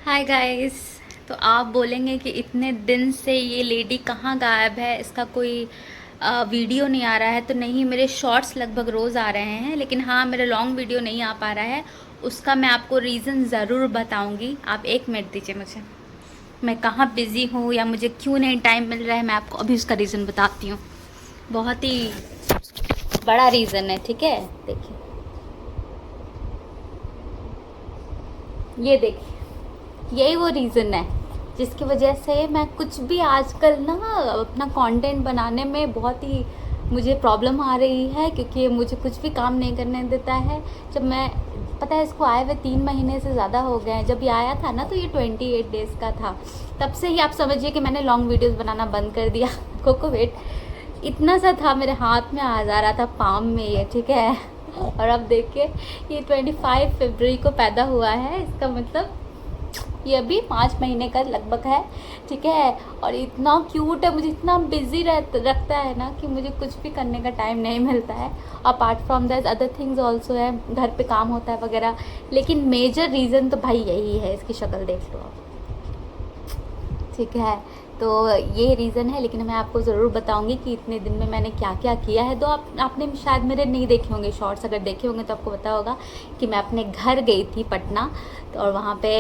Hi guys. तो आप बोलेंगे कि इतने दिन से ये लेडी कहाँ गायब है, इसका कोई वीडियो नहीं आ रहा है। तो नहीं, मेरे शॉर्ट्स लगभग रोज़ आ रहे हैं, लेकिन हाँ, मेरा लॉन्ग वीडियो नहीं आ पा रहा है। उसका मैं आपको रीज़न ज़रूर बताऊंगी। आप एक मिनट दीजिए मुझे। मैं कहाँ बिज़ी हूँ या मुझे क्यों नहीं टाइम मिल रहा है, मैं आपको अभी उसका रीज़न बताती हूँ। बहुत ही बड़ा रीज़न है, ठीक है। देखिए, ये देखिए, यही वो रीज़न है जिसकी वजह से मैं कुछ भी आजकल ना अपना कंटेंट बनाने में बहुत ही मुझे प्रॉब्लम आ रही है, क्योंकि मुझे कुछ भी काम नहीं करने देता है। जब मैं, पता है, इसको आए हुए 3 महीने से ज़्यादा हो गए हैं। जब ये आया था ना तो ये 28 डेज़ का था। तब से ही आप समझिए कि मैंने लॉन्ग वीडियोस बनाना बंद कर दिया। कोको वेट इतना सा था मेरे हाथ में, आ जा रहा था पाम में ये, ठीक है। और अब देखिए, ये 25 फरवरी को पैदा हुआ है। इसका मतलब ये अभी 5 महीने का लगभग है, ठीक है। और इतना क्यूट है, मुझे इतना बिजी रखता है ना कि मुझे कुछ भी करने का टाइम नहीं मिलता है। Apart from that other things also है, घर पे काम होता है वगैरह। लेकिन मेजर रीज़न तो भाई यही है, इसकी शक्ल देख लो आप, ठीक है। तो ये रीज़न है, लेकिन मैं आपको ज़रूर बताऊंगी कि इतने दिन में मैंने क्या क्या किया है। तो आपने शायद मेरे नहीं देखे होंगे शॉर्ट्स, अगर देखे होंगे तो आपको पता होगा कि मैं अपने घर गई थी पटना। तो और वहाँ पे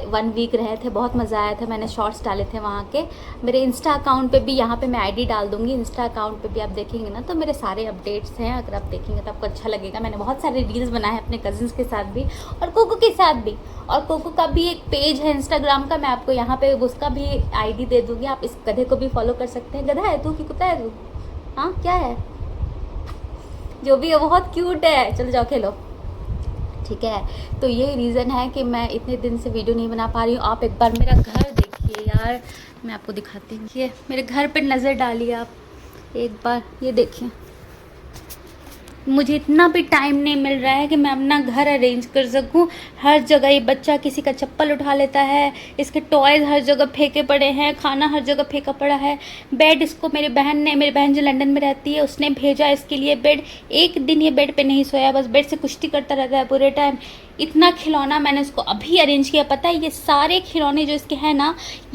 1 वीक रहे थे, बहुत मज़ा आया था। मैंने शॉर्ट्स डाले थे वहाँ के। मेरे इंस्टा अकाउंट पे भी, यहाँ पे मैं आईडी डाल दूँगी, इंस्टा अकाउंट पे भी आप देखेंगे ना तो मेरे सारे अपडेट्स हैं। अगर आप देखेंगे तो आपको अच्छा लगेगा। मैंने बहुत सारे रील्स बनाए हैं अपने कज़न्स के साथ भी और कोको के साथ भी। और कोको का भी एक पेज है इंस्टाग्राम का, मैं आपको यहाँ पे उसका भी आईडी दे दूँगी। आप इस गधे को भी फॉलो कर सकते हैं। गधा है तू कि कुत्ता है तू? हाँ, क्या है? जो भी है, बहुत क्यूट है। चलो जाओ खेलो, ठीक है। तो यही रीज़न है कि मैं इतने दिन से वीडियो नहीं बना पा रही हूँ। आप एक बार मेरा घर देखिए यार, मैं आपको दिखाती हूँ। ये मेरे घर पे नज़र डालिए आप एक बार, ये देखिए। मुझे इतना भी टाइम नहीं मिल रहा है कि मैं अपना घर अरेंज कर सकूं। हर जगह ये बच्चा किसी का चप्पल उठा लेता है, इसके टॉयज़ हर जगह फेंके पड़े हैं, खाना हर जगह फेंका पड़ा है। बेड इसको मेरी बहन जो लंदन में रहती है उसने भेजा इसके लिए बेड। एक दिन ये बेड पे नहीं सोया, बस बेड से कुश्ती करता रहता है पूरे टाइम। इतना खिलौना मैंने इसको अभी अरेंज किया, पता है। ये सारे खिलौने जो इसके हैं ना,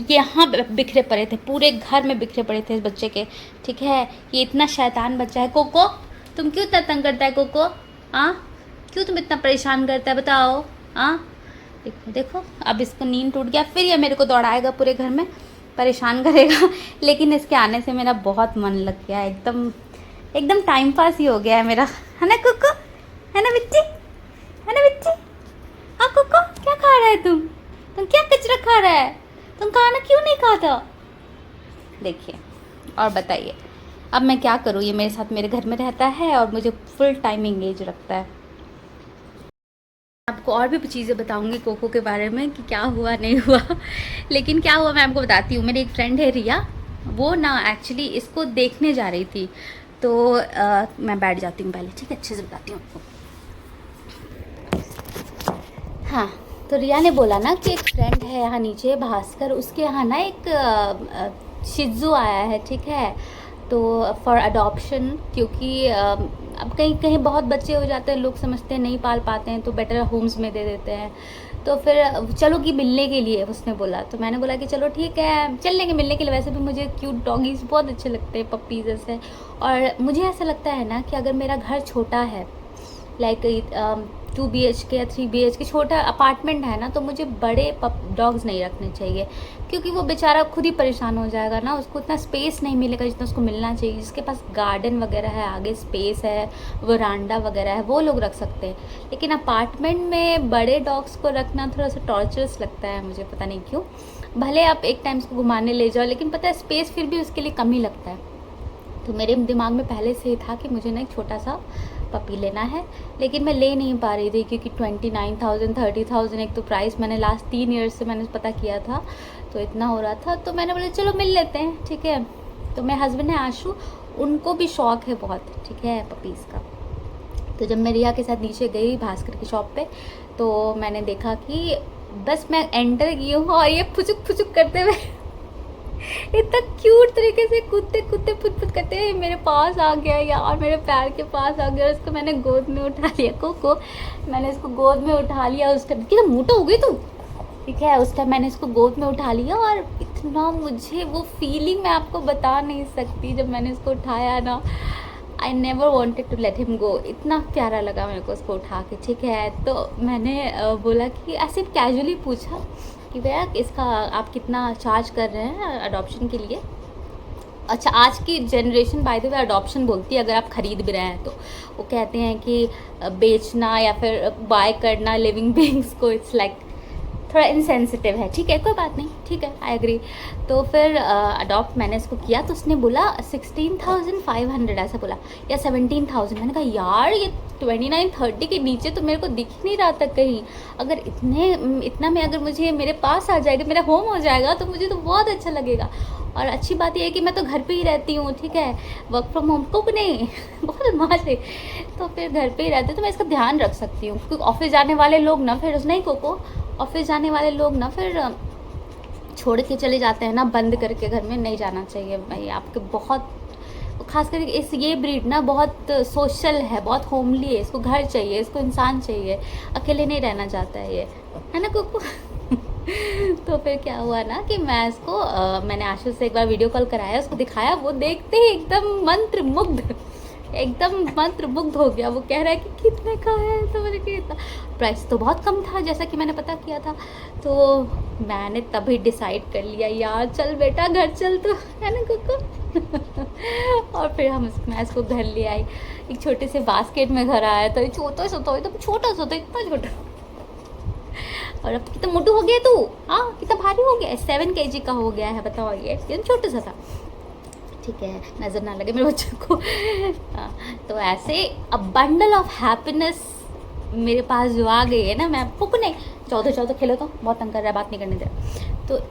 यहाँ बिखरे पड़े थे, पूरे घर में बिखरे पड़े थे इस बच्चे के, ठीक है। ये इतना शैतान बच्चा है। कोको, तुम क्यों इतना तंग करता है कोको? हाँ, क्यों तुम इतना परेशान करता है, बताओ। हाँ, देखो देखो, अब इसको नींद टूट गया, फिर ये मेरे को दौड़ाएगा पूरे घर में, परेशान करेगा। लेकिन इसके आने से मेरा बहुत मन लग गया है, एकदम एकदम टाइम पास ही हो गया है मेरा, है ना कोको? है ना बिच्ची? है ना बिच्ची? हाँ कोको, क्या खा रहा है तुम क्या कचरा खा रहा है? तुम खाना क्यों नहीं खाता? देखिए, और बताइए अब मैं क्या करूँ। ये मेरे साथ मेरे घर में रहता है और मुझे फुल टाइम इंगेज रखता है। आपको और भी चीज़ें बताऊंगी कोको के बारे में कि क्या हुआ नहीं हुआ। लेकिन क्या हुआ मैं आपको बताती हूँ। मेरी एक फ्रेंड है रिया, वो ना एक्चुअली इसको देखने जा रही थी। तो मैं बैठ जाती हूँ पहले, ठीक है, अच्छे से बताती हूँ आपको। हाँ, तो रिया ने बोला ना कि एक फ्रेंड है यहाँ नीचे भास्कर, उसके यहाँ ना एक शिज़ू आया है, ठीक है। तो फॉर अडॉप्शन, क्योंकि अब कहीं कहीं बहुत बच्चे हो जाते हैं, लोग समझते हैं नहीं पाल पाते हैं तो बेटर होम्स में दे देते हैं। तो फिर चलो कि मिलने के लिए उसने बोला, तो मैंने बोला कि चलो ठीक है चल लेंगे मिलने के लिए। वैसे भी मुझे क्यूट डॉगीज़ बहुत अच्छे लगते हैं, पप्पीज़ ऐसे। और मुझे ऐसा लगता है ना कि अगर मेरा घर छोटा है, लाइक 2 BHK या 3 BHK छोटा अपार्टमेंट है ना, तो मुझे बड़े डॉग्स नहीं रखने चाहिए, क्योंकि वो बेचारा खुद ही परेशान हो जाएगा ना। उसको इतना स्पेस नहीं मिलेगा जितना उसको मिलना चाहिए। जिसके पास गार्डन वगैरह है, आगे स्पेस है, वरांडा वगैरह है, वो लोग रख सकते हैं। लेकिन अपार्टमेंट में बड़े डॉग्स को रखना थोड़ा सा टॉर्चरस लगता है मुझे, पता नहीं क्यों। भले आप एक टाइम उसको घुमाने ले जाओ, लेकिन पता है स्पेस फिर भी उसके लिए कम ही लगता है। तो मेरे दिमाग में पहले से ही था कि मुझे ना एक छोटा सा पपी लेना है, लेकिन मैं ले नहीं पा रही थी क्योंकि 29,000 30,000 एक तो प्राइस मैंने लास्ट 3 ईयर्स से मैंने पता किया था, तो इतना हो रहा था। तो मैंने बोला चलो मिल लेते हैं, ठीक है। तो मेरे हस्बैंड है आशू, उनको भी शौक है बहुत, ठीक है, पपीज़ का। तो जब मैं रिया के साथ नीचे गई भास्कर की शॉप पे, तो मैंने देखा कि बस मैं एंटर की हूँ और ये फुचुक फुचुक करते हुए इतना क्यूट तरीके से कूदते कूदते फुट फुट करते हुए मेरे पास आ गया यार, मेरे पैर के पास आ गया और इसको मैंने गोद में उठा लिया। कोको, मैंने इसको गोद में उठा लिया उस टाइम। कितना मोटा हो गई तू, ठीक है। उस टाइम मैंने इसको गोद में उठा लिया और इतना मुझे वो फीलिंग मैं आपको बता नहीं सकती जब मैंने इसको उठाया ना, I never wanted to let him go. इतना प्यारा लगा मेरे को उसको उठा के। ठीक है, तो मैंने बोला कि ऐसे कैजुअली पूछा कि भैया इसका आप कितना चार्ज कर रहे हैं अडॉप्शन के लिए। अच्छा, आज की generation by the way adoption बोलती है अगर आप ख़रीद भी रहे हैं तो। वो कहते हैं कि बेचना या फिर बाय करना लिविंग बीइंग्स को इट्स लाइक थोड़ा इनसेंसिटिव है। ठीक है, कोई बात नहीं, ठीक है, आई एग्री। तो फिर अडॉप्ट मैंने इसको किया तो उसने बोला 16,500 ऐसा बोला या 17,000। मैंने कहा यार ये 29-30 के नीचे तो मेरे को दिख ही नहीं रहा था कहीं। अगर इतना में अगर मुझे मेरे पास आ जाएगा, मेरा होम हो जाएगा तो मुझे तो बहुत अच्छा लगेगा। और अच्छी बात यह है कि मैं तो घर पे ही रहती हूँ। ठीक है, वर्क फ्रॉम होम को नहीं बहुत मौज है। तो फिर घर पे ही रहते तो मैं इसका ध्यान रख सकती हूँ, क्योंकि ऑफिस जाने वाले लोग ना फिर नहीं कोको ऑफिस जाने वाले लोग ना फिर छोड़ के चले जाते हैं ना, बंद करके घर में नहीं जाना चाहिए भाई। आपके बहुत खास करके ये ब्रीड ना बहुत सोशल है, बहुत होमली है। इसको घर चाहिए, इसको इंसान चाहिए, अकेले नहीं रहना चाहता है ना कुकू। तो फिर क्या हुआ ना कि मैं इसको मैंने आशु से एक बार वीडियो कॉल कराया, उसको दिखाया। वो देखते ही एकदम मंत्र मुग्ध हो गया। वो कह रहा है कि कितने का है, तो मैंने कहा प्राइस तो बहुत कम था जैसा कि मैंने पता किया था। तो मैंने तभी डिसाइड कर लिया यार चल बेटा घर चल, तो है ना कुकू। और फिर मैं इसको घर ले आई, एक छोटे से बास्केट में घर आया। तो छोटा सा था, एकदम छोटा सा था, इतना छोटा। और अब कितना मोटू हो गया तू, हाँ कितना भारी हो गया, 7 kg का हो गया है, बताओ। ये एकदम छोटा सा था। ठीक है, नज़र ना लगे मेरे बच्चों को। तो ऐसे अ बंडल ऑफ हैप्पीनेस मेरे पास जो आ गई है ना, मैं पुक नहीं 14 खेलो तो बहुत तंग कर रहा है, बात नहीं करने दे रहा। तो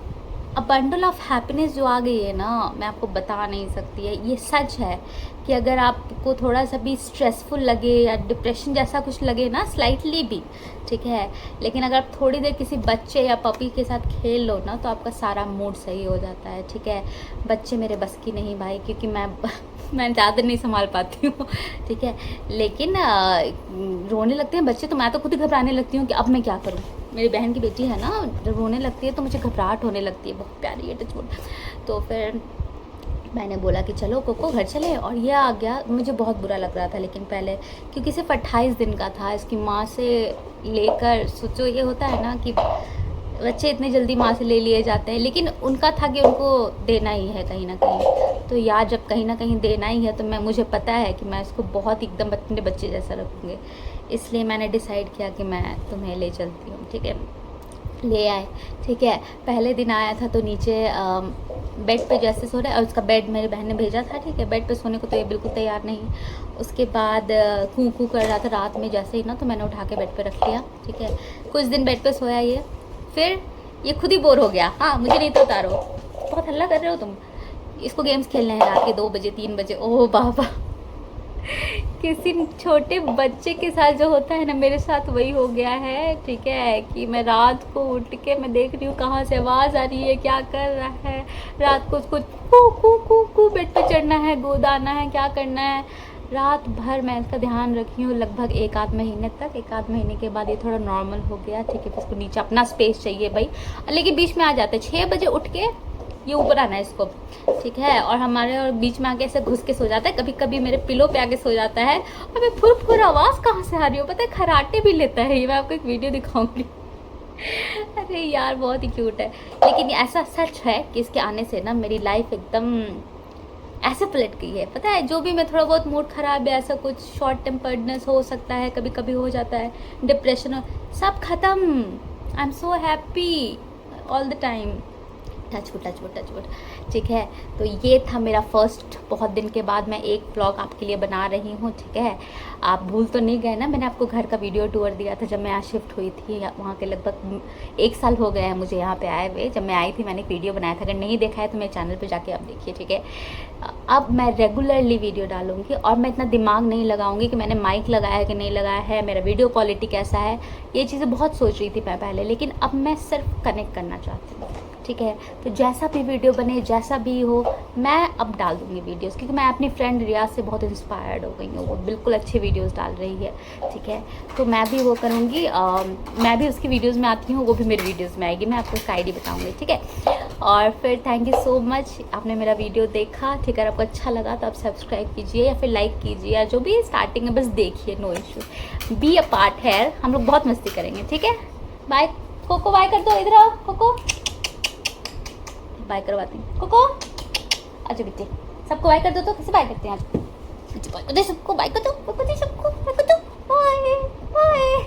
अ बंडल ऑफ हैप्पीनेस जो आ गई है ना, मैं आपको बता नहीं सकती है। ये सच है कि अगर आपको थोड़ा सा भी स्ट्रेसफुल लगे या डिप्रेशन जैसा कुछ लगे ना, स्लाइटली भी, ठीक है, लेकिन अगर आप थोड़ी देर किसी बच्चे या पपी के साथ खेल लो ना, तो आपका सारा मूड सही हो जाता है। ठीक है, बच्चे मेरे बस की नहीं भाई, क्योंकि मैं ज़्यादा नहीं संभाल पाती हूँ। ठीक है, लेकिन रोने लगते हैं बच्चे तो मैं तो खुद ही घबराने लगती हूँ कि अब मैं क्या करूँ। मेरी बहन की बेटी है ना, जब रोने लगती है तो मुझे घबराहट होने लगती है, बहुत प्यारी है टचवुड। तो फिर मैंने बोला कि चलो कोको घर चले, और ये आ गया। मुझे बहुत बुरा लग रहा था लेकिन पहले, क्योंकि सिर्फ 28 दिन का था। इसकी माँ से लेकर, सोचो ये होता है ना कि बच्चे इतने जल्दी माँ से ले लिए जाते हैं, लेकिन उनका था कि उनको देना ही है कहीं ना कहीं। तो यार जब कहीं ना कहीं देना ही है तो मुझे पता है कि मैं इसको बहुत एकदम अपने बच्चे जैसा रखूँगी। इसलिए मैंने डिसाइड किया कि मैं तुम्हें ले चलती हूँ। ठीक है, ले आए। ठीक है, पहले दिन आया था तो नीचे बेड पे जैसे सो रहा है, और उसका बेड मेरी बहन ने भेजा था। ठीक है, बेड पे सोने को तो ये बिल्कुल तैयार नहीं। उसके बाद कूँ कूँ कर रहा था रात में जैसे ही ना, तो मैंने उठा के बेड पे रख दिया। ठीक है, कुछ दिन बेड पे सोया ये, फिर ये खुद ही बोर हो गया। हाँ मुझे नहीं तो उतारो, बहुत हल्ला कर रहे हो तुम। इसको गेम्स खेलने हैं रात के 2 बजे 3 बजे। ओह बाबा, किसी छोटे बच्चे के साथ जो होता है ना, मेरे साथ वही हो गया है। ठीक है, कि मैं रात को उठ के मैं देख रही हूँ कहाँ से आवाज़ आ रही है, क्या कर रहा है। रात को उसको कू कू कू कू बेड पे चढ़ना है, गोद आना है, क्या करना है। रात भर मैं इसका ध्यान रखी हूँ, लगभग 1 आध महीने तक। 1 आध महीने के बाद ये थोड़ा नॉर्मल हो गया। ठीक है, इसको नीचे अपना स्पेस चाहिए भाई, लेकिन बीच में आ जाते हैं 6 बजे उठ के ये ऊपर आना है इसको। ठीक है, और हमारे और बीच में आके ऐसे घुस के सो जाता है, कभी कभी मेरे पिलो पे आके सो जाता है। और मैं फुर आवाज़ कहाँ से आ रही हो, पता है खराटे भी लेता है ये, मैं आपको एक वीडियो दिखाऊंगी। अरे यार बहुत ही क्यूट है। लेकिन ऐसा सच है कि इसके आने से ना मेरी लाइफ एकदम ऐसे पलट गई है। पता है, जो भी मैं थोड़ा बहुत मूड ख़राब है, ऐसा कुछ शॉर्ट टेम्पर्डनेस हो सकता है, कभी कभी हो जाता है, डिप्रेशन, सब खत्म। I am so happy all the time. Touch wood. ठीक है, तो ये था मेरा फर्स्ट, बहुत दिन के बाद मैं एक ब्लॉग आपके लिए बना रही हूँ। ठीक है, आप भूल तो नहीं गए ना, मैंने आपको घर का वीडियो टूर दिया था जब मैं यहाँ शिफ्ट हुई थी। वहाँ के लगभग 1 साल हो गया है मुझे यहाँ पे आए हुए। जब मैं आई थी मैंने एक वीडियो बनाया था, अगर नहीं देखा है तो मेरे चैनल पर जाके आप देखिए। ठीक है, अब मैं रेगुलरली वीडियो डालूंगी, और मैं इतना दिमाग नहीं लगाऊंगी कि मैंने माइक लगाया है कि नहीं लगाया है, मेरा वीडियो क्वालिटी कैसा है। ये चीज़ें बहुत सोच रही थी मैं पहले, लेकिन अब मैं सिर्फ कनेक्ट करना चाहती हूँ। ठीक है। तो जैसा भी वीडियो बने, जैसा भी हो, मैं अब डाल दूँगी वीडियोस, क्योंकि मैं अपनी फ्रेंड रिया से बहुत इंस्पायर्ड हो गई हूँ। वो बिल्कुल अच्छे वीडियोस डाल रही है, ठीक है। तो मैं भी वो करूँगी, मैं भी उसकी वीडियोस में आती हूँ, वो भी मेरी वीडियोस में आएगी। मैं आपको उसका आईडी बताऊँगी, ठीक है। और फिर थैंक यू सो मच, आपने मेरा वीडियो देखा, ठीक है। अगर आपको अच्छा लगा तो आप सब्सक्राइब कीजिए या फिर लाइक कीजिए, या जो भी स्टार्टिंग में बस देखिए, no issue. Be a part है, हम लोग बहुत मस्ती करेंगे, ठीक है। बाय कोको, बाय कर दो, इधर आओ कोको, बाय करवाती हूँ कोको। अच्छा बेटे, सबको बाय कर दो। तो कैसे बाय करते हैं आज? बाय कर दे सबको, बाय कर दो, बाय कर दे सबको, बाय कर दो, बाय बाय।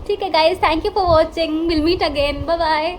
ठीक है guys, thank you for watching, will meet again, bye bye.